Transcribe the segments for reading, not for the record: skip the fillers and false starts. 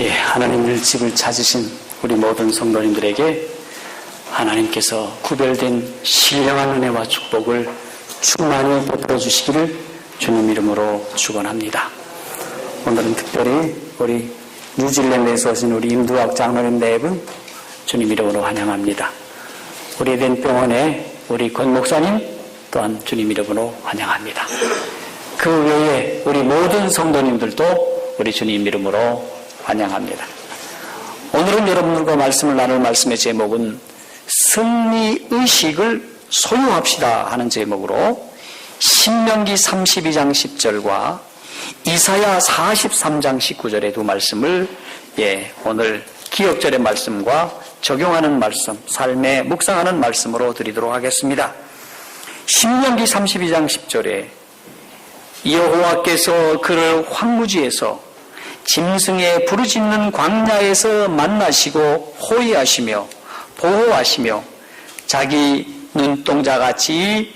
하나님 일집을 찾으신 우리 모든 성도님들에게 하나님께서 구별된 신령한 은혜와 축복을 충만히 베풀어 주시기를 주님 이름으로 축원합니다. 오늘은 특별히 우리 뉴질랜드에서 오신 우리 임두학 장로님 네 분 주님 이름으로 환영합니다. 우리 에덴 병원의 우리 권 목사님 또한 주님 이름으로 환영합니다. 그 외에 우리 모든 성도님들도 우리 주님 이름으로 환영합니다. 오늘은 여러분들과 말씀을 나눌 말씀의 제목은 승리의식을 소유합시다 하는 제목으로 신명기 32장 10절과 이사야 43장 19절의 두 말씀을 오늘 기억절의 말씀과 적용하는 말씀, 삶에 묵상하는 말씀으로 드리도록 하겠습니다. 신명기 32장 10절에 여호와께서 그를 황무지에서 짐승의 부르짖는 광야에서 만나시고 호위하시며 보호하시며 자기 눈동자같이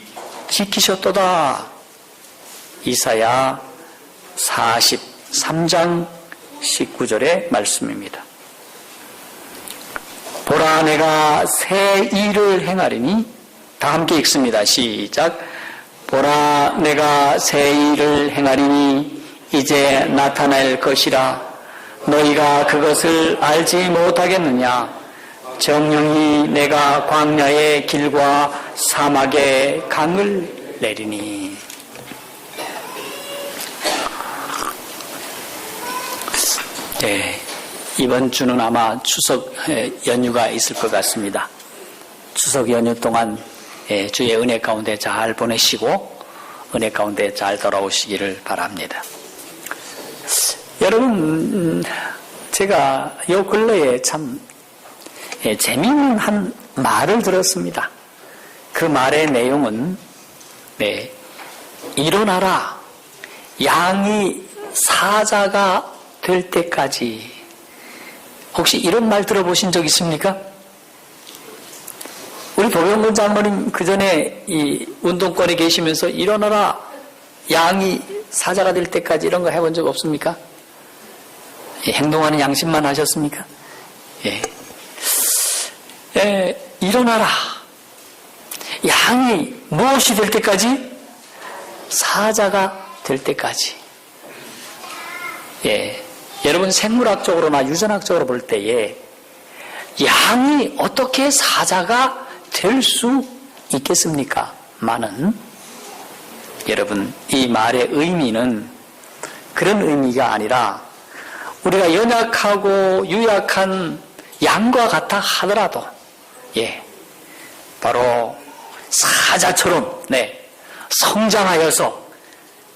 지키셨도다. 이사야 43장 19절의 말씀입니다. 보라 내가 새 일을 행하리니, 다 함께 읽습니다. 시작. 보라 내가 새 일을 행하리니 이제 나타날 것이라. 너희가 그것을 알지 못하겠느냐. 정령이 내가 광야의 길과 사막의 강을 내리니. 이번 주는 아마 추석 연휴가 있을 것 같습니다. 추석 연휴 동안 주의 은혜 가운데 잘 보내시고 은혜 가운데 잘 돌아오시기를 바랍니다. 여러분, 제가 요 근래에 참 재미있는 한 말을 들었습니다. 그 말의 내용은 일어나라, 양이 사자가 될 때까지. 혹시 이런 말 들어보신 적 있습니까? 우리 도병근 장모님 그 전에 이 운동권에 계시면서 일어나라, 양이 사자가 될 때까지 이런 거 해본 적 없습니까? 행동하는 양심만 하셨습니까? 일어나라, 양이 무엇이 될 때까지? 사자가 될 때까지. 여러분, 생물학적으로나 유전학적으로 볼 때에 양이 어떻게 사자가 될 수 있겠습니까? 많은 여러분, 이 말의 의미는 그런 의미가 아니라 우리가 연약하고 유약한 양과 같아 하더라도 바로 사자처럼 성장하여서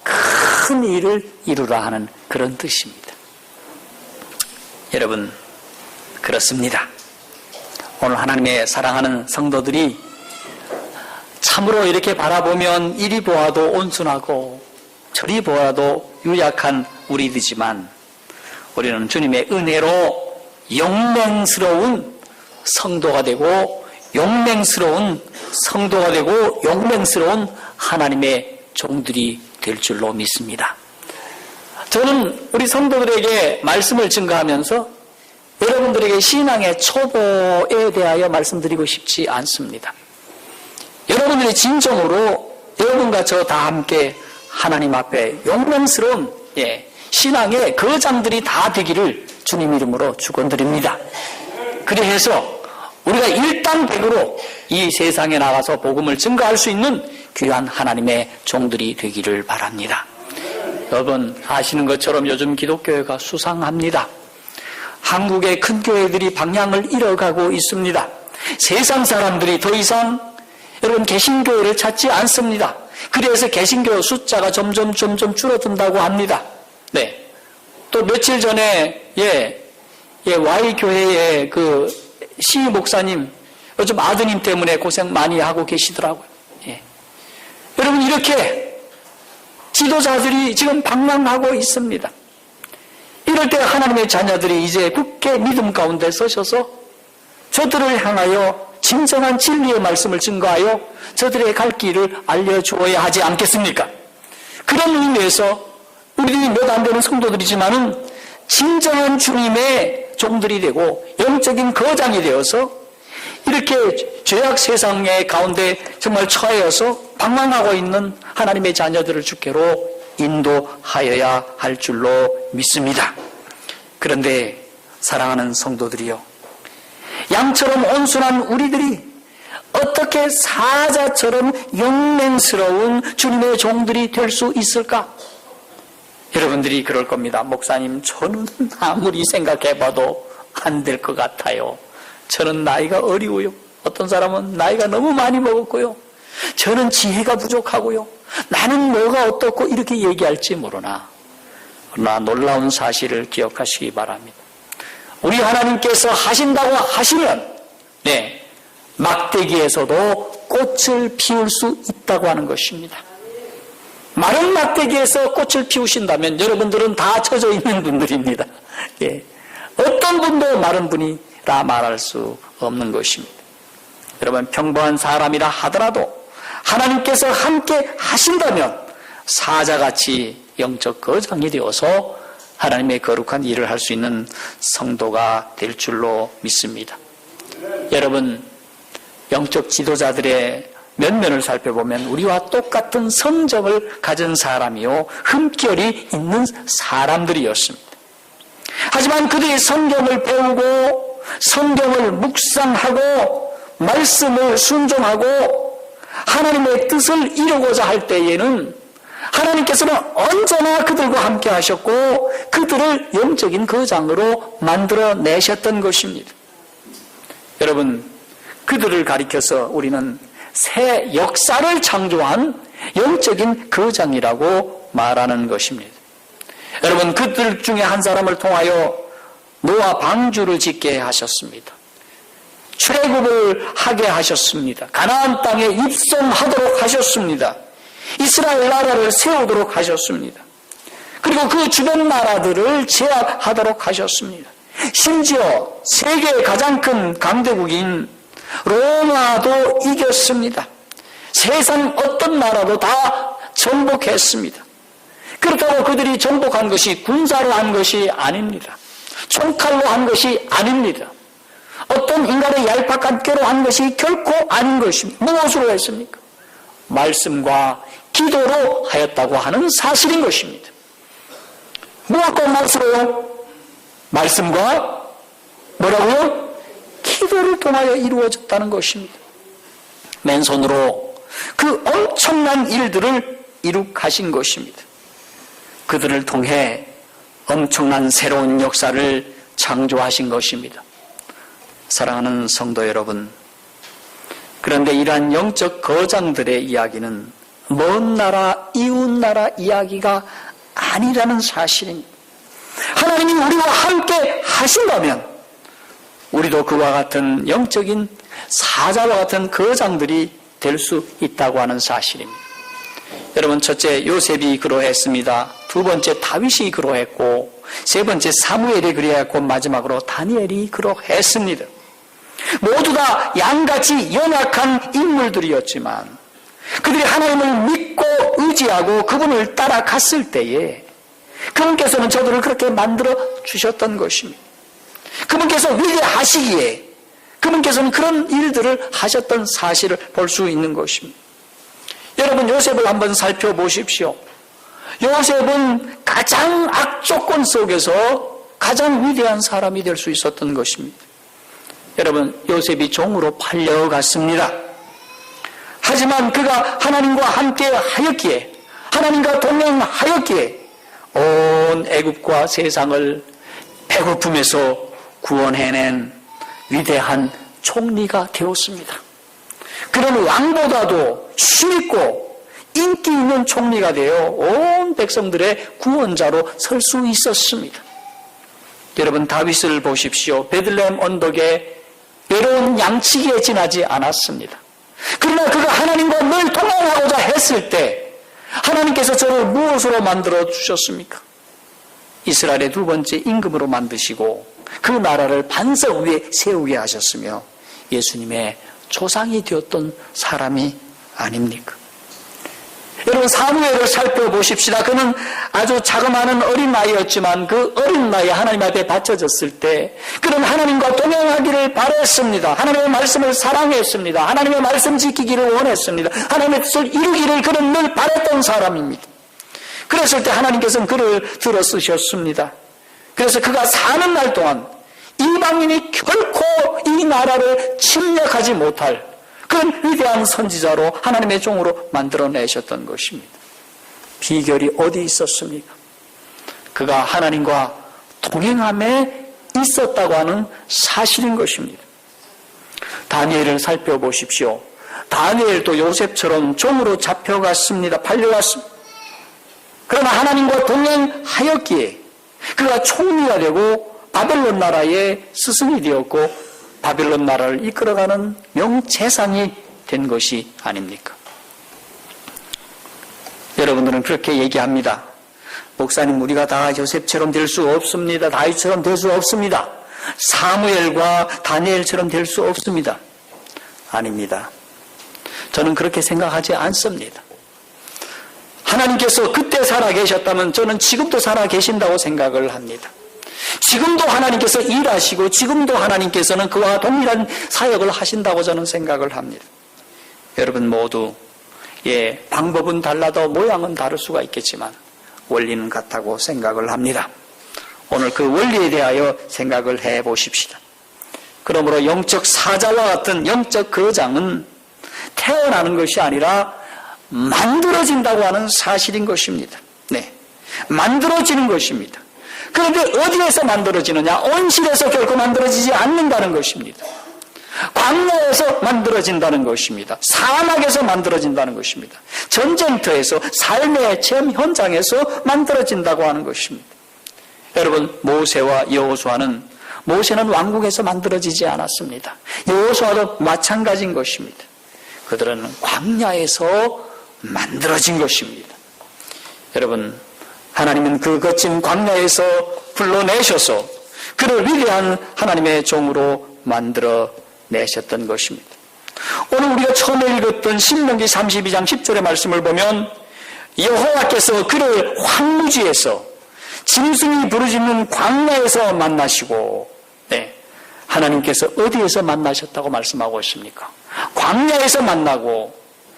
큰 일을 이루라 하는 그런 뜻입니다. 여러분, 그렇습니다. 오늘 하나님의 사랑하는 성도들이 참으로 이렇게 바라보면 이리 보아도 온순하고 저리 보아도 유약한 우리들이지만 우리는 주님의 은혜로 용맹스러운 성도가 되고 용맹스러운 성도가 되고 용맹스러운 하나님의 종들이 될 줄로 믿습니다. 저는 우리 성도들에게 말씀을 증거하면서 여러분들에게 신앙의 초보에 대하여 말씀드리고 싶지 않습니다. 여러분들이 진정으로 여러분과 저 다 함께 하나님 앞에 용맹스러운 신앙의 거장들이 다 되기를 주님 이름으로 축원드립니다. 그래서 우리가 일당백으로 이 세상에 나가서 복음을 증거할 수 있는 귀한 하나님의 종들이 되기를 바랍니다. 여러분 아시는 것처럼 요즘 기독교회가 수상합니다. 한국의 큰 교회들이 방향을 잃어가고 있습니다. 세상 사람들이 더 이상 여러분 개신교회를 찾지 않습니다. 그래서 개신교 숫자가 점점 줄어든다고 합니다. 또 며칠 전에 Y교회의 그 시 목사님 요즘 아드님 때문에 고생 많이 하고 계시더라고요. 여러분 이렇게 지도자들이 지금 방황하고 있습니다. 이럴 때 하나님의 자녀들이 이제 굳게 믿음 가운데 서셔서 저들을 향하여 진정한 진리의 말씀을 증거하여 저들의 갈 길을 알려주어야 하지 않겠습니까? 그런 의미에서 우리들이 몇 안 되는 성도들이지만은 진정한 주님의 종들이 되고 영적인 거장이 되어서 이렇게 죄악 세상의 가운데 정말 처해서 방황하고 있는 하나님의 자녀들을 주께로 인도하여야 할 줄로 믿습니다. 그런데 사랑하는 성도들이요, 양처럼 온순한 우리들이 어떻게 사자처럼 영맹스러운 주님의 종들이 될 수 있을까? 여러분들이 그럴 겁니다. 목사님, 저는 아무리 생각해봐도 안 될 것 같아요. 저는 나이가 어리고요. 어떤 사람은 나이가 너무 많이 먹었고요. 저는 지혜가 부족하고요. 나는 뭐가 어떻고 이렇게 얘기할지 모르나, 그러나 놀라운 사실을 기억하시기 바랍니다. 우리 하나님께서 하신다고 하시면 막대기에서도 꽃을 피울 수 있다고 하는 것입니다. 마른 막대기에서 꽃을 피우신다면 여러분들은 다 젖어 있는 분들입니다. 어떤 분도 마른 분이라 말할 수 없는 것입니다. 여러분, 평범한 사람이라 하더라도 하나님께서 함께 하신다면 사자같이 영적 거장이 되어서 하나님의 거룩한 일을 할 수 있는 성도가 될 줄로 믿습니다. 여러분, 영적 지도자들의 면면을 살펴보면 우리와 똑같은 성정을 가진 사람이요, 흠결이 있는 사람들이었습니다. 하지만 그들이 성경을 배우고 성경을 묵상하고 말씀을 순종하고 하나님의 뜻을 이루고자 할 때에는 하나님께서는 언제나 그들과 함께 하셨고 그들을 영적인 거장으로 만들어내셨던 것입니다. 여러분, 그들을 가리켜서 우리는 새 역사를 창조한 영적인 거장이라고 말하는 것입니다. 여러분, 그들 중에 한 사람을 통하여 노아 방주를 짓게 하셨습니다. 출애굽을 하게 하셨습니다. 가나안 땅에 입성하도록 하셨습니다. 이스라엘 나라를 세우도록 하셨습니다. 그리고 그 주변 나라들을 제압하도록 하셨습니다. 심지어 세계의 가장 큰 강대국인 로마도 이겼습니다. 세상 어떤 나라도 다 정복했습니다. 그렇다고 그들이 정복한 것이 군사로 한 것이 아닙니다. 총칼로 한 것이 아닙니다. 어떤 인간의 얄팍한 꾀로 한 것이 결코 아닌 것입니다. 무엇으로 했습니까? 말씀과 기도로 하였다고 하는 사실인 것입니다. 무엇과 무엇으로요? 말씀과 뭐라고요? 기도를 통하여 이루어졌다는 것입니다. 맨손으로 그 엄청난 일들을 이룩하신 것입니다. 그들을 통해 엄청난 새로운 역사를 창조하신 것입니다. 사랑하는 성도 여러분, 그런데 이러한 영적 거장들의 이야기는 먼 나라, 이웃 나라 이야기가 아니라는 사실입니다. 하나님이 우리와 함께 하신다면 우리도 그와 같은 영적인 사자와 같은 거장들이 될 수 있다고 하는 사실입니다. 여러분, 첫째 요셉이 그러했습니다. 두 번째 다윗이 그러했고, 세 번째 사무엘이 그러했고, 마지막으로 다니엘이 그러했습니다. 모두 다 양같이 연약한 인물들이었지만 그들이 하나님을 믿고 의지하고 그분을 따라갔을 때에 그분께서는 저들을 그렇게 만들어 주셨던 것입니다. 그분께서 위대하시기에 그분께서는 그런 일들을 하셨던 사실을 볼 수 있는 것입니다. 여러분, 요셉을 한번 살펴보십시오. 요셉은 가장 악조건 속에서 가장 위대한 사람이 될 수 있었던 것입니다. 여러분, 요셉이 종으로 팔려갔습니다. 하지만 그가 하나님과 함께 하였기에, 하나님과 동행하였기에 온 애굽과 세상을 배고픔에서 구원해낸 위대한 총리가 되었습니다. 그런 왕보다도 쉽고 인기 있는 총리가 되어 온 백성들의 구원자로 설 수 있었습니다. 여러분, 다윗을 보십시오. 베들레헴 언덕에 외로운 양치기에 지나지 않았습니다. 그러나 그가 하나님과 늘 동행하고자 했을 때 하나님께서 저를 무엇으로 만들어 주셨습니까? 이스라엘의 두 번째 임금으로 만드시고 그 나라를 반석 위에 세우게 하셨으며 예수님의 조상이 되었던 사람이 아닙니까? 여러분, 사무엘을 살펴보십시다. 그는 아주 자그마한 어린 나이였지만 그 어린 나이에 하나님 앞에 바쳐졌을 때 그는 하나님과 동행하기를 바랬습니다. 하나님의 말씀을 사랑했습니다. 하나님의 말씀 지키기를 원했습니다. 하나님의 뜻을 이루기를 그는 늘 바랬던 사람입니다. 그랬을 때 하나님께서는 그를 들어 쓰셨습니다. 그래서 그가 사는 날 동안 이방인이 결코 이 나라를 침략하지 못할 그런 위대한 선지자로 하나님의 종으로 만들어내셨던 것입니다. 비결이 어디 있었습니까? 그가 하나님과 동행함에 있었다고 하는 사실인 것입니다. 다니엘을 살펴보십시오. 다니엘도 요셉처럼 종으로 잡혀갔습니다. 팔려갔습니다. 그러나 하나님과 동행하였기에 그가 총리가 되고 바벨론 나라의 스승이 되었고 바벨론 나라를 이끌어가는 명재상이 된 것이 아닙니까? 여러분들은 그렇게 얘기합니다. 목사님, 우리가 다 요셉처럼 될 수 없습니다. 다윗처럼 될 수 없습니다. 사무엘과 다니엘처럼 될 수 없습니다. 아닙니다. 저는 그렇게 생각하지 않습니다. 하나님께서 그때 살아계셨다면 저는 지금도 살아계신다고 생각을 합니다. 지금도 하나님께서 일하시고 지금도 하나님께서는 그와 동일한 사역을 하신다고 저는 생각을 합니다. 여러분 모두 방법은 달라도 모양은 다를 수가 있겠지만 원리는 같다고 생각을 합니다. 오늘 그 원리에 대하여 생각을 해보십시다. 그러므로 영적 사자와 같은 영적 거장은 태어나는 것이 아니라 만들어진다고 하는 사실인 것입니다. 네, 만들어지는 것입니다. 그런데 어디에서 만들어지느냐? 온실에서 결코 만들어지지 않는다는 것입니다. 광야에서 만들어진다는 것입니다. 사막에서 만들어진다는 것입니다. 전쟁터에서, 삶의 체험 현장에서 만들어진다고 하는 것입니다. 여러분, 모세와 여호수아는, 모세는 왕궁에서 만들어지지 않았습니다. 여호수아도 마찬가지인 것입니다. 그들은 광야에서 만들어진 것입니다. 여러분, 하나님은 그 거친 광야에서 불러내셔서 그를 위대한 하나님의 종으로 만들어내셨던 것입니다. 오늘 우리가 처음에 읽었던 신명기 32장 10절의 말씀을 보면 여호와께서 그를 황무지에서 짐승이 부르짖는 광야에서 만나시고, 하나님께서 어디에서 만나셨다고 말씀하고 있습니까? 광야에서 만나고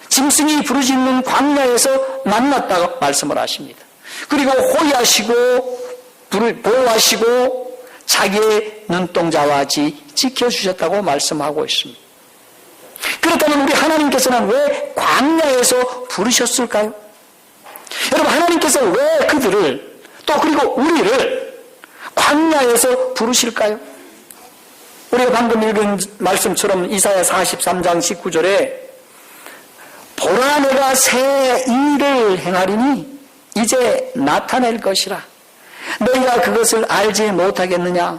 짐승이 부르짖는 광야에서 만났다고 말씀을 하십니다. 그리고 호위하시고 보호하시고 자기의 눈동자와 같이 지켜주셨다고 말씀하고 있습니다. 그렇다면 우리 하나님께서는 왜 광야에서 부르셨을까요? 여러분, 하나님께서 왜 그들을 또 그리고 우리를 광야에서 부르실까요? 우리가 방금 읽은 말씀처럼 이사야 43장 19절에 보라, 내가 새 일을 행하리니 이제 나타낼 것이라. 너희가 그것을 알지 못하겠느냐?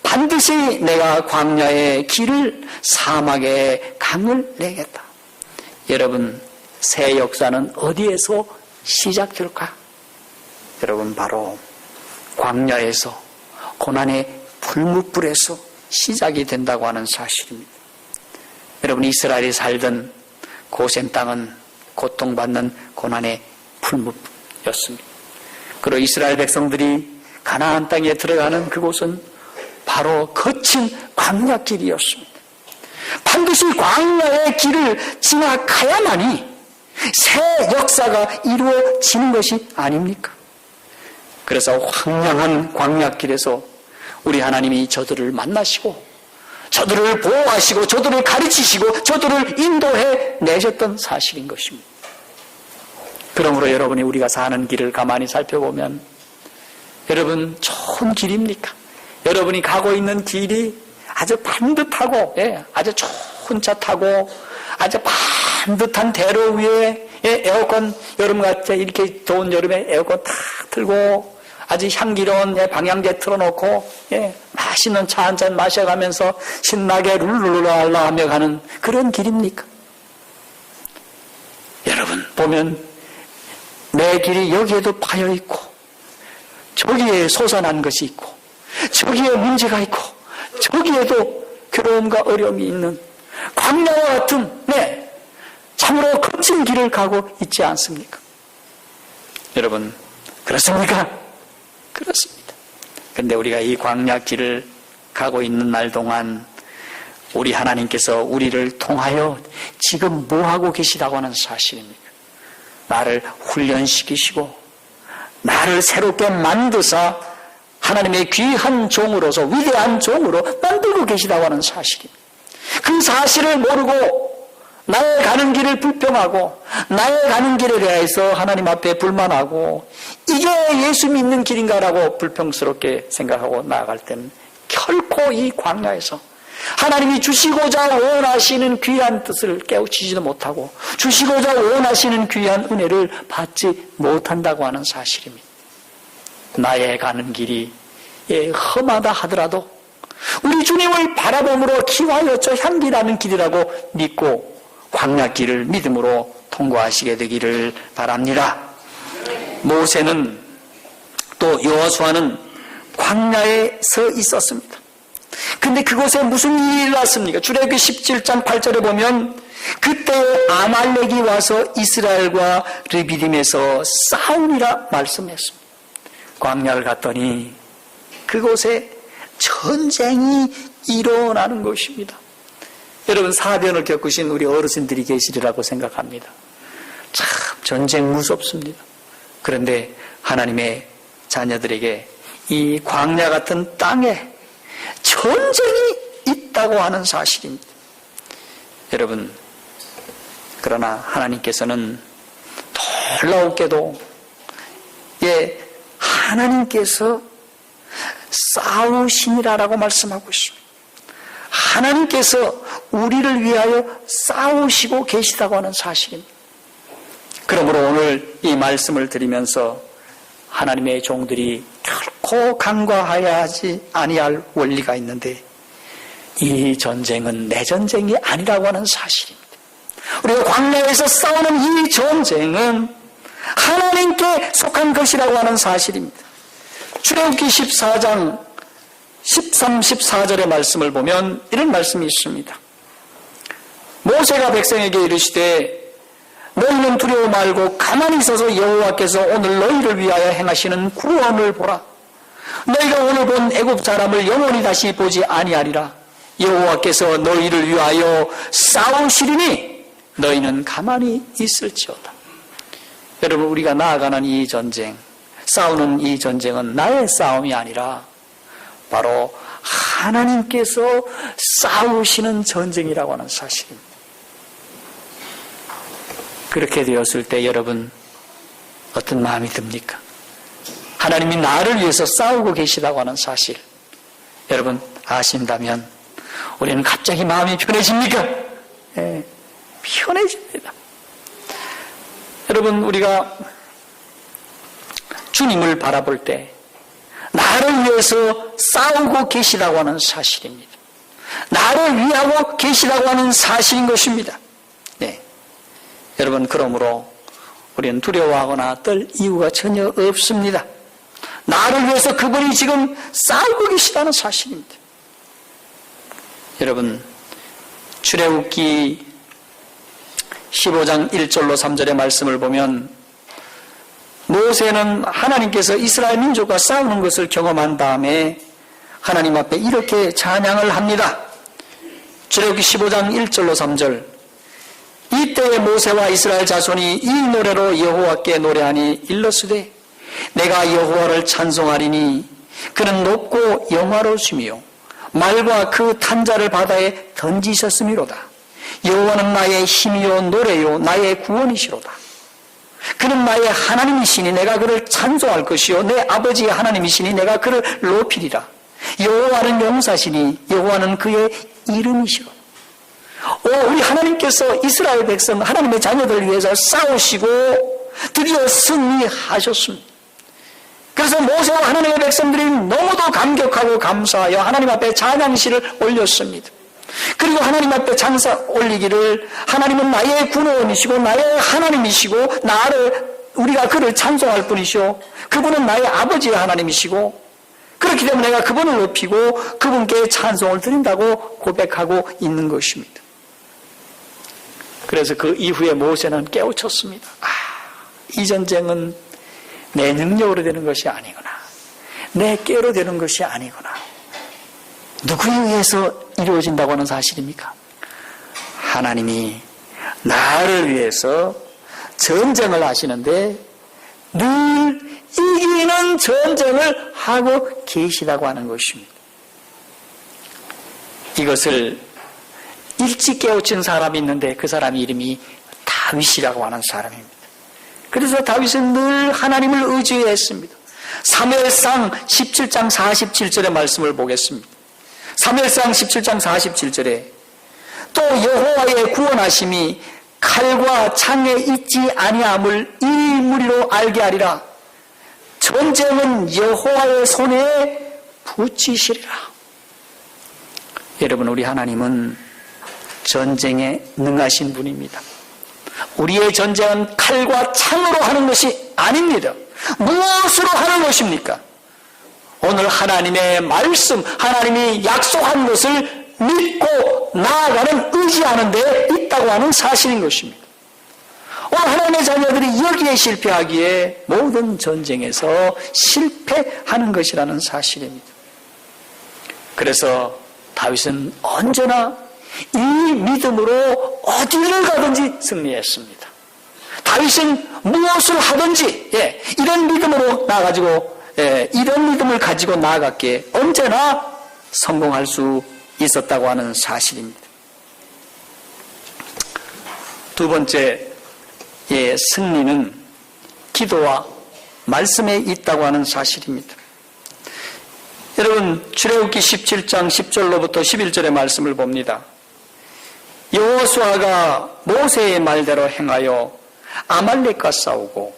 반드시 내가 광야의 길을, 사막의 강을 내겠다. 여러분, 새 역사는 어디에서 시작될까? 여러분, 바로 광야에서, 고난의 불뭇불에서 시작이 된다고 하는 사실입니다. 여러분, 이스라엘이 살던 고센 땅은 고통받는 고난의 풀무였습니다. 그리고 이스라엘 백성들이 가나안 땅에 들어가는 그곳은 바로 거친 광야길이었습니다. 반드시 광야의 길을 지나가야만이 새 역사가 이루어지는 것이 아닙니까? 그래서 황량한 광야길에서 우리 하나님이 저들을 만나시고 저들을 보호하시고 저들을 가르치시고 저들을 인도해 내셨던 사실인 것입니다. 그러므로 여러분이 우리가 사는 길을 가만히 살펴보면 여러분, 좋은 길입니까? 여러분이 가고 있는 길이 아주 반듯하고, 아주 좋은 차 타고 아주 반듯한 대로 위에 에어컨, 여름같이 이렇게 더운 여름에 에어컨 탁 틀고 아주 향기로운 방향제 틀어놓고 맛있는 차 한잔 마셔가면서 신나게 룰루랄라 하며 가는 그런 길입니까? 여러분, 보면 내 길이 여기에도 파여있고 저기에 솟아난 것이 있고 저기에 문제가 있고 저기에도 괴로움과 어려움이 있는 광야와 같은 참으로 거친 길을 가고 있지 않습니까? 여러분, 그렇습니까? 그렇습니다. 그런데 우리가 이 광야 길을 가고 있는 날 동안 우리 하나님께서 우리를 통하여 지금 뭐하고 계시다고 하는 사실입니까? 나를 훈련시키시고 나를 새롭게 만드사 하나님의 귀한 종으로서 위대한 종으로 만들고 계시다고 하는 사실입니다. 그 사실을 모르고 나의 가는 길을 불평하고 나의 가는 길에 대해서 하나님 앞에 불만하고 이게 예수 믿는 길인가라고 불평스럽게 생각하고 나아갈 때는 결코 이 광야에서 하나님이 주시고자 원하시는 귀한 뜻을 깨우치지도 못하고 주시고자 원하시는 귀한 은혜를 받지 못한다고 하는 사실입니다. 나의 가는 길이 험하다 하더라도 우리 주님을 바라봄으로 기와여 저 향기라는 길이라고 믿고 광야길을 믿음으로 통과하시게 되기를 바랍니다. 모세는 또 여호수아는 광야에 서 있었습니다. 근데 그곳에 무슨 일이 일어났습니까? 출애굽기 17장 8절에 보면 그때 아말렉이 와서 이스라엘과 르비딤에서 싸우니라 말씀했습니다. 광야를 갔더니 그곳에 전쟁이 일어나는 것입니다. 여러분, 사변을 겪으신 우리 어르신들이 계시리라고 생각합니다. 참 전쟁 무섭습니다. 그런데 하나님의 자녀들에게 이 광야 같은 땅에 전쟁이 있다고 하는 사실입니다. 여러분, 그러나 하나님께서는 놀라웠게도 하나님께서 싸우시니라라고 말씀하고 있습니다. 하나님께서 우리를 위하여 싸우시고 계시다고 하는 사실입니다. 그러므로 오늘 이 말씀을 드리면서 하나님의 종들이 결코 간과하여야 하지 아니할 원리가 있는데 이 전쟁은 내 전쟁이 아니라고 하는 사실입니다. 우리가 광야에서 싸우는 이 전쟁은 하나님께 속한 것이라고 하는 사실입니다. 출애굽기 14장 13, 14절의 말씀을 보면 이런 말씀이 있습니다. 모세가 백성에게 이르시되 너희는 두려워 말고 가만히 있어서 여호와께서 오늘 너희를 위하여 행하시는 구원을 보라. 너희가 오늘 본 애굽 사람을 영원히 다시 보지 아니하리라. 여호와께서 너희를 위하여 싸우시리니 너희는 가만히 있을지어다. 여러분, 우리가 나아가는 이 전쟁, 싸우는 이 전쟁은 나의 싸움이 아니라 바로 하나님께서 싸우시는 전쟁이라고 하는 사실입니다. 그렇게 되었을 때 여러분 어떤 마음이 듭니까? 하나님이 나를 위해서 싸우고 계시다고 하는 사실 여러분 아신다면 우리는 갑자기 마음이 편해집니까? 네, 편해집니다. 여러분, 우리가 주님을 바라볼 때 나를 위해서 싸우고 계시다고 하는 사실입니다. 나를 위하고 계시다고 하는 사실인 것입니다. 네. 여러분, 그러므로 우리는 두려워하거나 떨 이유가 전혀 없습니다. 나를 위해서 그분이 지금 싸우고 계시다는 사실입니다. 여러분, 출애굽기 15장 1절로 3절의 말씀을 보면 모세는 하나님께서 이스라엘 민족과 싸우는 것을 경험한 다음에 하나님 앞에 이렇게 찬양을 합니다. 출애굽기 15장 1절로 3절. 이때에 모세와 이스라엘 자손이 이 노래로 여호와께 노래하니 일러스되 내가 여호와를 찬송하리니 그는 높고 영화로우시며 말과 그 탄자를 바다에 던지셨음이로다. 여호와는 나의 힘이요 노래요 나의 구원이시로다. 그는 나의 하나님이시니 내가 그를 찬송할 것이요 내 아버지의 하나님이시니 내가 그를 높이리라. 여호와는 용사시니 여호와는 그의 이름이시로다. 우리 하나님께서 이스라엘 백성 하나님의 자녀들을 위해서 싸우시고 드디어 승리하셨습니다. 그래서 모세와 하나님의 백성들이 너무도 감격하고 감사하여 하나님 앞에 찬양시를 올렸습니다. 그리고 하나님 앞에 찬사 올리기를 하나님은 나의 구원이시고 나의 하나님이시고 우리가 그를 찬송할 분이시오. 그분은 나의 아버지의 하나님이시고 그렇기 때문에 내가 그분을 높이고 그분께 찬송을 드린다고 고백하고 있는 것입니다. 그래서 그 이후에 모세는 깨우쳤습니다. 이 전쟁은 내 능력으로 되는 것이 아니구나. 내 깨로 되는 것이 아니구나. 누구에 의해서 이루어진다고 하는 사실입니까? 하나님이 나를 위해서 전쟁을 하시는데 늘 이기는 전쟁을 하고 계시다고 하는 것입니다. 이것을 일찍 깨우친 사람이 있는데 그 사람 이름이 다윗이라고 하는 사람입니다. 그래서 다윗은 늘 하나님을 의지했습니다. 사무엘상 17장 47절의 말씀을 보겠습니다. 사무엘상 17장 47절에 또 여호와의 구원하심이 칼과 창에 있지 아니함을 이 무리로 알게 하리라. 전쟁은 여호와의 손에 붙이시리라. 여러분, 우리 하나님은 전쟁에 능하신 분입니다. 우리의 전쟁은 칼과 창으로 하는 것이 아닙니다. 무엇으로 하는 것입니까? 오늘 하나님의 말씀, 하나님이 약속한 것을 믿고 나아가는, 의지하는 데 있다고 하는 사실인 것입니다. 오늘 하나님의 자녀들이 여기에 실패하기에 모든 전쟁에서 실패하는 것이라는 사실입니다. 그래서 다윗은 언제나 이 믿음으로 어디를 가든지 승리했습니다. 다윗은 무엇을 하든지 이런 믿음으로 나아가지고 이런 믿음을 가지고 나아갔기에 언제나 성공할 수 있었다고 하는 사실입니다. 두 번째 승리는 기도와 말씀에 있다고 하는 사실입니다. 여러분, 출애굽기 17장 10절로부터 11절의 말씀을 봅니다. 여호수아가 모세의 말대로 행하여 아말렉과 싸우고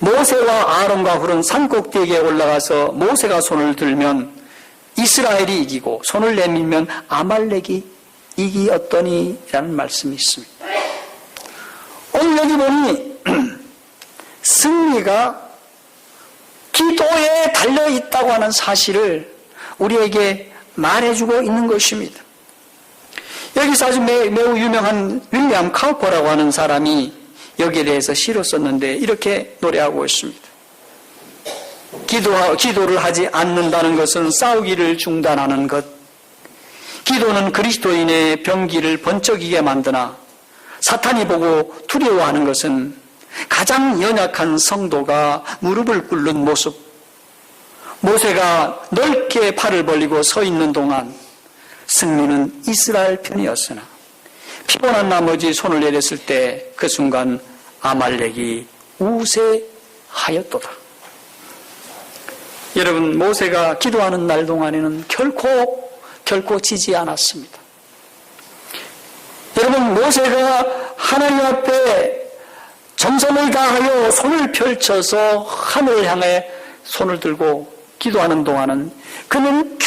모세와 아론과 훌은 산꼭대기에 올라가서 모세가 손을 들면 이스라엘이 이기고 손을 내밀면 아말렉이 이기었더니 라는 말씀이 있습니다. 오늘 여기 보니 승리가 기도에 달려있다고 하는 사실을 우리에게 말해주고 있는 것입니다. 여기서 아주 매우 유명한 윌리엄 카우퍼라고 하는 사람이 여기에 대해서 시를 썼는데 이렇게 노래하고 있습니다. 기도를 하지 않는다는 것은 싸우기를 중단하는 것. 기도는 그리스도인의 병기를 번쩍이게 만드나 사탄이 보고 두려워하는 것은 가장 연약한 성도가 무릎을 꿇는 모습. 모세가 넓게 팔을 벌리고 서 있는 동안 승리는 이스라엘 편이었으나 피곤한 나머지 손을 내렸을 때 그 순간 아말렉이 우세하였도다. 여러분, 모세가 기도하는 날 동안에는 결코 지지 않았습니다. 여러분, 모세가 하나님 앞에 정성을 다하여 손을 펼쳐서 하늘을 향해 손을 들고 기도하는 동안은 그는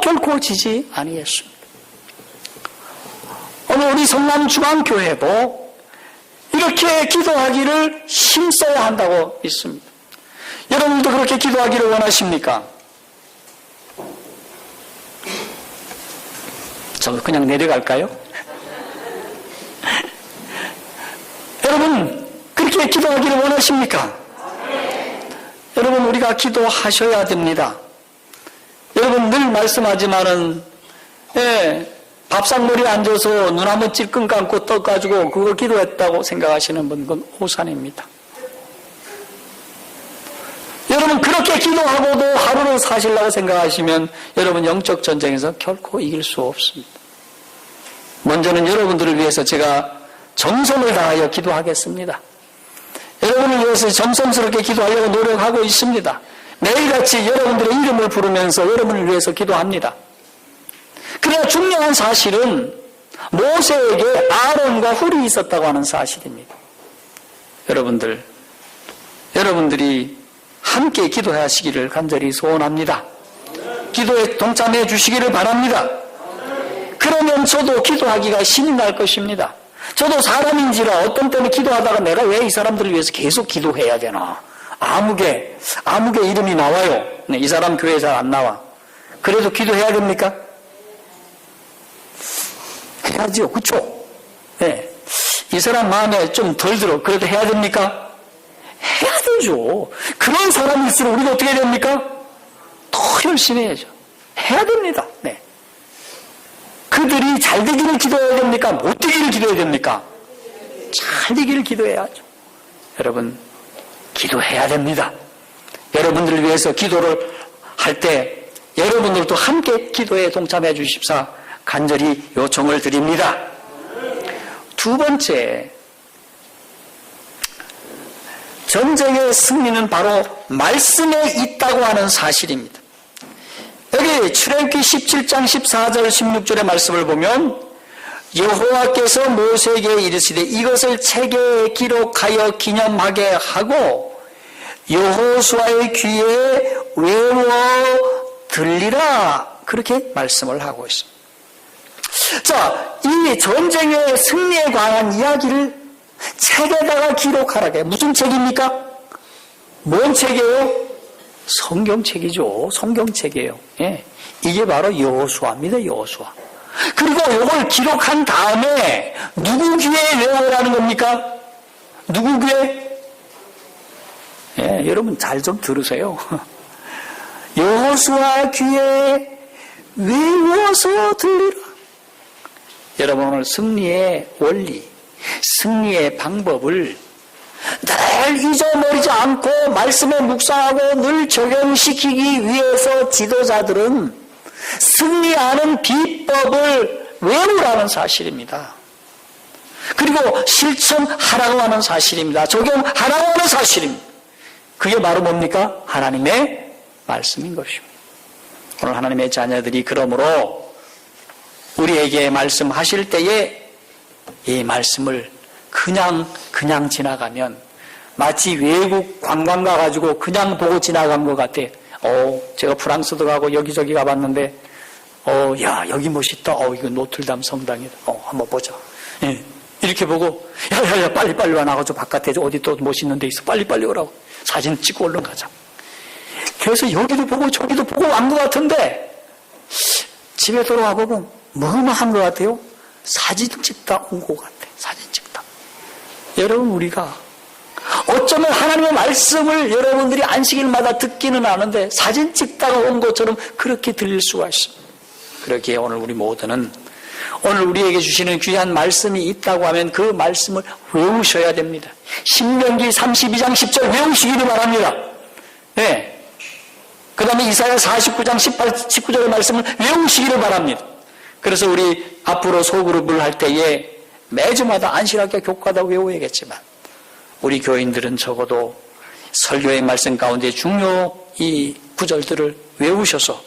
결코 지지 아니했습니다. 오늘 우리 성남중앙교회도 이렇게 기도하기를 힘써야 한다고 있습니다. 여러분도 그렇게 기도하기를 원하십니까? 저 그냥 내려갈까요? 여러분, 그렇게 기도하기를 원하십니까? 여러분, 우리가 기도하셔야 됩니다. 여러분, 늘 말씀하지만은 밥상머리에 앉아서 눈 한번 찔끔 감고 떠가지고 그거 기도했다고 생각하시는 분, 그건 오산입니다. 여러분, 그렇게 기도하고도 하루를 사시려고 생각하시면 여러분 영적 전쟁에서 결코 이길 수 없습니다. 먼저는 여러분들을 위해서 제가 정성을 다하여 기도하겠습니다. 여러분을 위해서 정성스럽게 기도하려고 노력하고 있습니다. 매일같이 여러분들의 이름을 부르면서 여러분을 위해서 기도합니다. 그러나 중요한 사실은 모세에게 아론과 훌이 있었다고 하는 사실입니다. 여러분들이 함께 기도하시기를 간절히 소원합니다. 기도에 동참해 주시기를 바랍니다. 그러면 저도 기도하기가 신이 날 것입니다. 저도 사람인지라 어떤 때는 기도하다가 내가 왜 이 사람들을 위해서 계속 기도해야 되나. 아무개 이름이 나와요. 이 사람 교회에 잘 안 나와. 그래도 기도해야 됩니까? 해야죠. 그렇죠? 네. 이 사람 마음에 좀 덜 들어. 그래도 해야 됩니까? 해야 되죠. 그런 사람일수록 우리가 어떻게 해야 됩니까? 더 열심히 해야죠. 해야 됩니다. 네. 그들이 잘 되기를 기도해야 됩니까? 못 되기를 기도해야 됩니까? 잘 되기를 기도해야죠. 여러분, 기도해야 됩니다. 여러분들을 위해서 기도를 할 때 여러분들도 함께 기도에 동참해 주십사 간절히 요청을 드립니다. 두 번째, 전쟁의 승리는 바로 말씀에 있다고 하는 사실입니다. 여기 출애굽기 17장 14절 16절의 말씀을 보면 여호와께서 모세에게 이르시되 이것을 책에 기록하여 기념하게 하고 여호수아의 귀에 외워 들리라, 그렇게 말씀을 하고 있습니다. 자, 이 전쟁의 승리에 관한 이야기를 책에다가 기록하라게. 무슨 책입니까? 뭔 책이에요? 성경책이죠. 성경책이에요. 예. 이게 바로 여호수아입니다. 여호수아. 그리고 이걸 기록한 다음에 누구 귀에 외우라는 겁니까? 누구 귀에? 예, 여러분 잘 좀 들으세요. 여호수아 귀에 외워서 들리라. 여러분, 오늘 승리의 원리, 승리의 방법을 늘 잊어버리지 않고 말씀에 묵상하고 늘 적용시키기 위해서 지도자들은 승리하는 비법을 외우라는 사실입니다. 그리고 실천하라고 하는 사실입니다. 적용하라고 하는 사실입니다. 그게 바로 뭡니까? 하나님의 말씀인 것입니다. 오늘 하나님의 자녀들이 그러므로 우리에게 말씀하실 때에 이 말씀을 그냥 지나가면 마치 외국 관광 가가지고 그냥 보고 지나간 것 같아. 제가 프랑스도 가고 여기저기 가봤는데, 야, 여기 멋있다. 이거 노틀담 성당이다. 한번 보자. 예, 이렇게 보고, 야, 빨리 와. 나가서 바깥에 어디 또 멋있는 데 있어. 빨리 오라고. 사진 찍고 얼른 가자. 그래서 여기도 보고 저기도 보고 온 것 같은데, 집에 돌아와 보면 뭐만 한 것 같아요? 사진 찍다 온 것 같아. 사진 찍다. 여러분, 우리가 어쩌면 하나님의 말씀을 여러분들이 안식일마다 듣기는 하는데 사진 찍다가 온 것처럼 그렇게 들릴 수가 있습니다. 그렇기에 오늘 우리 모두는 오늘 우리에게 주시는 귀한 말씀이 있다고 하면 그 말씀을 외우셔야 됩니다. 신명기 32장 10절 외우시기를 바랍니다. 네. 그 다음에 이사야 49장 19절의 말씀을 외우시기를 바랍니다. 그래서 우리 앞으로 소그룹을 할 때에 매주마다 안식학교 교과도 외워야겠지만 우리 교인들은 적어도 설교의 말씀 가운데 중요 이 구절들을 외우셔서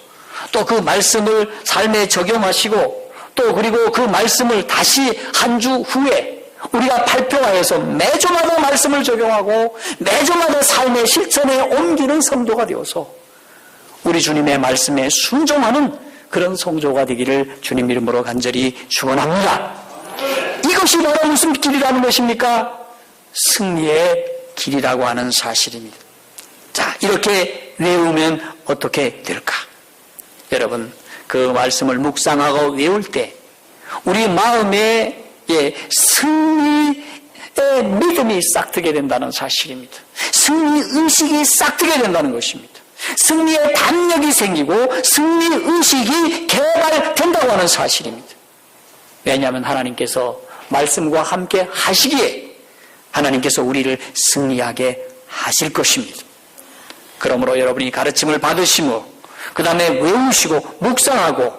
또 그 말씀을 삶에 적용하시고 또 그리고 그 말씀을 다시 한 주 후에 우리가 발표하여서 매주마다 말씀을 적용하고 매주마다 삶의 실천에 옮기는 성도가 되어서 우리 주님의 말씀에 순종하는 그런 성도가 되기를 주님 이름으로 간절히 축원합니다. 이것이 바로 무슨 길이라는 것입니까? 승리의 길이라고 하는 사실입니다. 자, 이렇게 외우면 어떻게 될까? 여러분, 그 말씀을 묵상하고 외울 때 우리 마음에 승리의 믿음이 싹트게 된다는 사실입니다. 승리 의식이 싹트게 된다는 것입니다. 승리의 담력이 생기고 승리 의식이 개발된다고 하는 사실입니다. 왜냐하면 하나님께서 말씀과 함께 하시기에 하나님께서 우리를 승리하게 하실 것입니다. 그러므로 여러분이 가르침을 받으시고 그 다음에 외우시고 묵상하고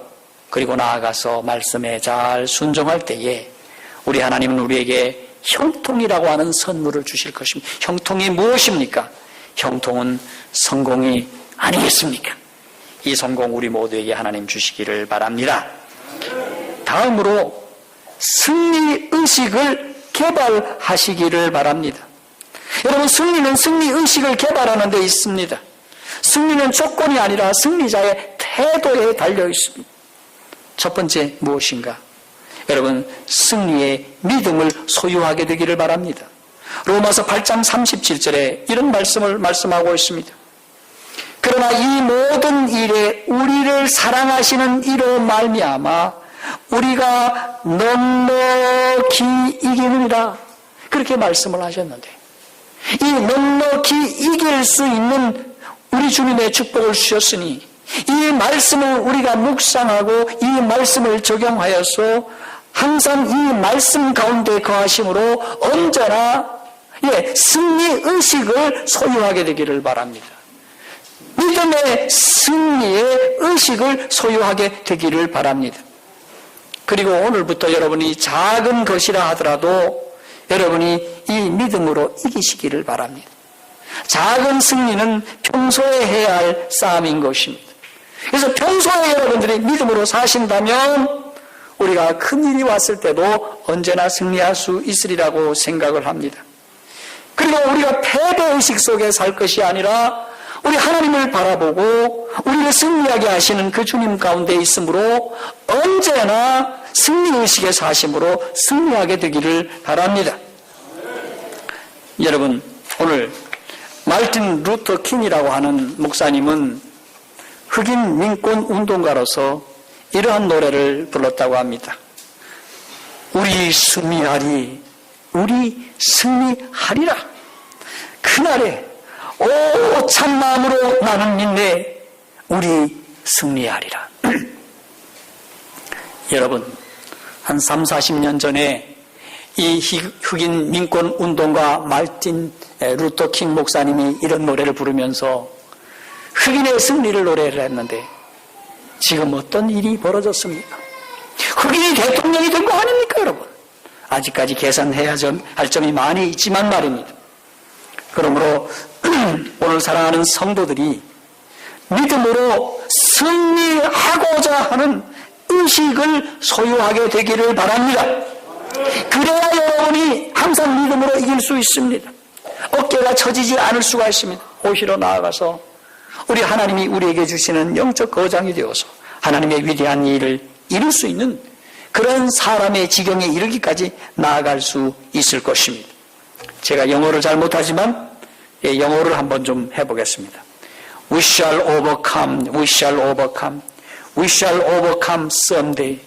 그리고 나아가서 말씀에 잘 순종할 때에 우리 하나님은 우리에게 형통이라고 하는 선물을 주실 것입니다. 형통이 무엇입니까? 형통은 성공이 아니겠습니까? 이 성공 우리 모두에게 하나님 주시기를 바랍니다. 다음으로 승리의식을 개발하시기를 바랍니다. 여러분, 승리는 승리의식을 개발하는 데 있습니다. 승리는 조건이 아니라 승리자의 태도에 달려 있습니다. 첫 번째 무엇인가? 여러분, 승리의 믿음을 소유하게 되기를 바랍니다. 로마서 8장 37절에 이런 말씀을 말씀하고 있습니다. 그러나 이 모든 일에 우리를 사랑하시는 이로 말미암아 우리가 넉넉히 이기느니라. 그렇게 말씀을 하셨는데, 이 넉넉히 이길 수 있는 우리 주님의 축복을 주셨으니 이 말씀을 우리가 묵상하고 이 말씀을 적용하여서 항상 이 말씀 가운데 거하심으로 언제나 승리 의식을 소유하게 되기를 바랍니다. 믿음의 승리의 의식을 소유하게 되기를 바랍니다. 그리고 오늘부터 여러분이 작은 것이라 하더라도 여러분이 이 믿음으로 이기시기를 바랍니다. 작은 승리는 평소에 해야 할 싸움인 것입니다. 그래서 평소에 여러분들이 믿음으로 사신다면 우리가 큰일이 왔을 때도 언제나 승리할 수 있으리라고 생각을 합니다. 그리고 우리가 패배의식 속에 살 것이 아니라 우리 하나님을 바라보고 우리를 승리하게 하시는 그 주님 가운데 있으므로 언제나 승리의식의 사심으로 승리하게 되기를 바랍니다. 여러분, 오늘 말틴 루터 킹이라고 하는 목사님은 흑인 민권 운동가로서 이러한 노래를 불렀다고 합니다. 우리 승리하리, 우리 승리하리라. 그날에 오 참마음으로 나는 믿네, 우리 승리하리라. 여러분, 한 3, 40년 전에 이 흑인 민권 운동가 말틴 루터 킹 목사님이 이런 노래를 부르면서 흑인의 승리를 노래를 했는데 지금 어떤 일이 벌어졌습니까? 흑인이 대통령이 된 거 아닙니까, 여러분? 아직까지 개선해야 할 점이 많이 있지만 말입니다. 그러므로 오늘 사랑하는 성도들이 믿음으로 승리하고자 하는 의식을 소유하게 되기를 바랍니다. 그래야 여러분이 항상 믿음으로 이길 수 있습니다. 어깨가 처지지 않을 수가 있습니다. 오히려 나아가서 우리 하나님이 우리에게 주시는 영적 거장이 되어서 하나님의 위대한 일을 이룰 수 있는 그런 사람의 지경에 이르기까지 나아갈 수 있을 것입니다. 제가 영어를 잘 못하지만 영어를 한번 좀 해보겠습니다. We shall overcome, we shall overcome, we shall overcome someday.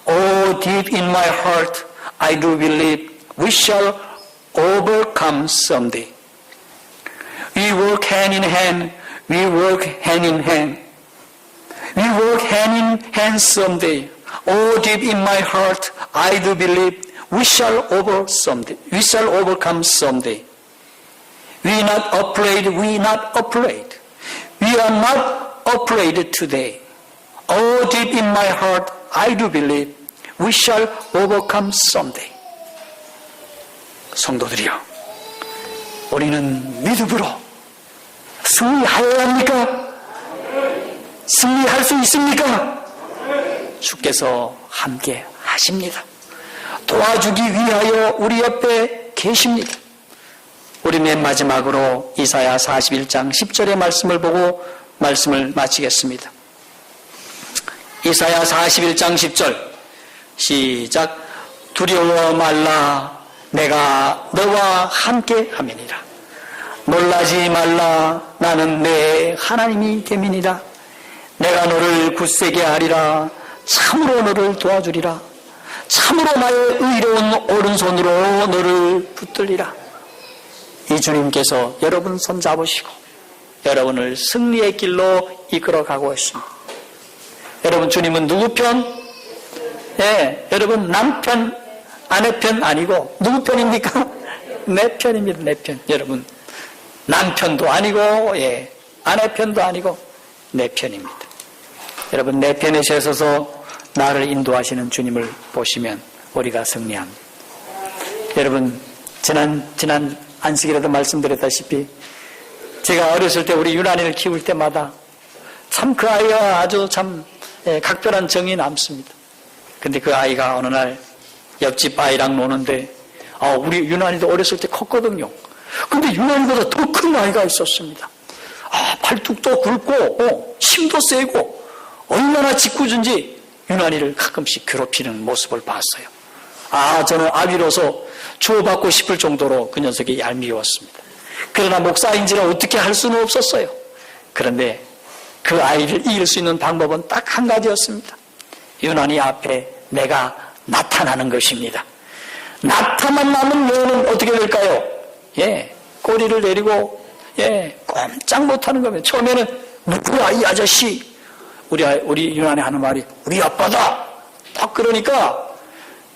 Oh, deep in my heart, I do believe we shall overcome someday. We work hand in hand, we work hand in hand. We work hand in hand someday. Oh, deep in my heart, I do believe we shall overcome someday. We not afraid, we not afraid. We are not afraid today. Oh, deep in my heart, I do believe we shall overcome someday. 성도들이여, 우리는 믿음으로 승리하여야 합니까? 승리할 수 있습니까? 주께서 함께 하십니다. 도와주기 위하여 우리 옆에 계십니다. 우리 맨 마지막으로 이사야 41장 10절의 말씀을 보고 말씀을 마치겠습니다. 이사야 41장 10절 시작. 두려워 말라, 내가 너와 함께 함이니라. 놀라지 말라, 나는 내 하나님이 됨이니라. 내가 너를 굳세게 하리라. 참으로 너를 도와주리라. 참으로 나의 의로운 오른손으로 너를 붙들리라. 이 주님께서 여러분 손 잡으시고 여러분을 승리의 길로 이끌어가고 있습니다. 여러분, 주님은 누구 편? 여러분 남편, 아내 편 아니고 누구 편입니까? 내 편입니다. 내 편. 여러분, 남편도 아니고 아내 편도 아니고 내 편입니다. 여러분, 내 편에 서서 나를 인도하시는 주님을 보시면 우리가 승리합니다. 여러분, 지난 안식일에도 말씀드렸다시피 제가 어렸을 때 우리 유난이를 키울 때마다 참 그 아이가 아주 참 각별한 정이 남습니다. 근데 그 아이가 어느 날 옆집 아이랑 노는데 우리 유난이도 어렸을 때 컸거든요. 근데 유난이보다 더 큰 아이가 있었습니다. 팔뚝도 굵고 힘도 세고 얼마나 짓궂은지 유난이를 가끔씩 괴롭히는 모습을 봤어요. 저는 아비로서 주워받고 싶을 정도로 그 녀석이 얄미웠습니다. 그러나 목사인지라 어떻게 할 수는 없었어요. 그런데 그 아이를 이길 수 있는 방법은 딱 한 가지였습니다. 유난히 앞에 내가 나타나는 것입니다. 나타나면 여인은 어떻게 될까요? 예, 꼬리를 내리고 꼼짝 못하는 겁니다. 처음에는 누구야 이 아저씨? 우리 유난히 하는 말이 우리 아빠다. 딱 그러니까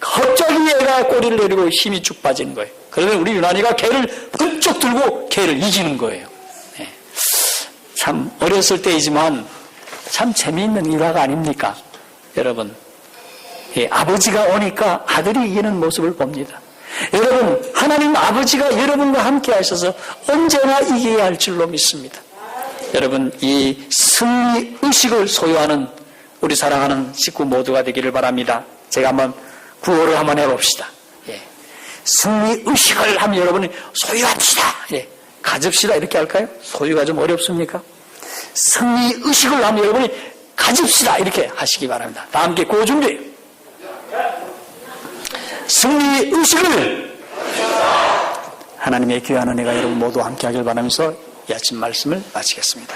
갑자기 얘가 꼬리를 내리고 힘이 쭉 빠지는 거예요. 그러면 우리 유난이가 개를 번쩍 들고 개를 이기는 거예요. 예. 참 어렸을 때이지만 참 재미있는 일화가 아닙니까? 여러분, 아버지가 오니까 아들이 이기는 모습을 봅니다. 여러분, 하나님 아버지가 여러분과 함께 하셔서 언제나 이겨야 할 줄로 믿습니다. 여러분, 이 승리 의식을 소유하는 우리 사랑하는 식구 모두가 되기를 바랍니다. 제가 한번 구호를 한번 해봅시다. 승리 의식을 하면 여러분이 소유합시다. 가집시다 이렇게 할까요? 소유가 좀 어렵습니까? 승리 의식을 하면 여러분이 가집시다 이렇게 하시기 바랍니다. 다 함께 구호 준비. 승리 의식을 하나님의 귀한 은혜가 여러분 모두 함께 하길 바라면서 이 아침 말씀을 마치겠습니다.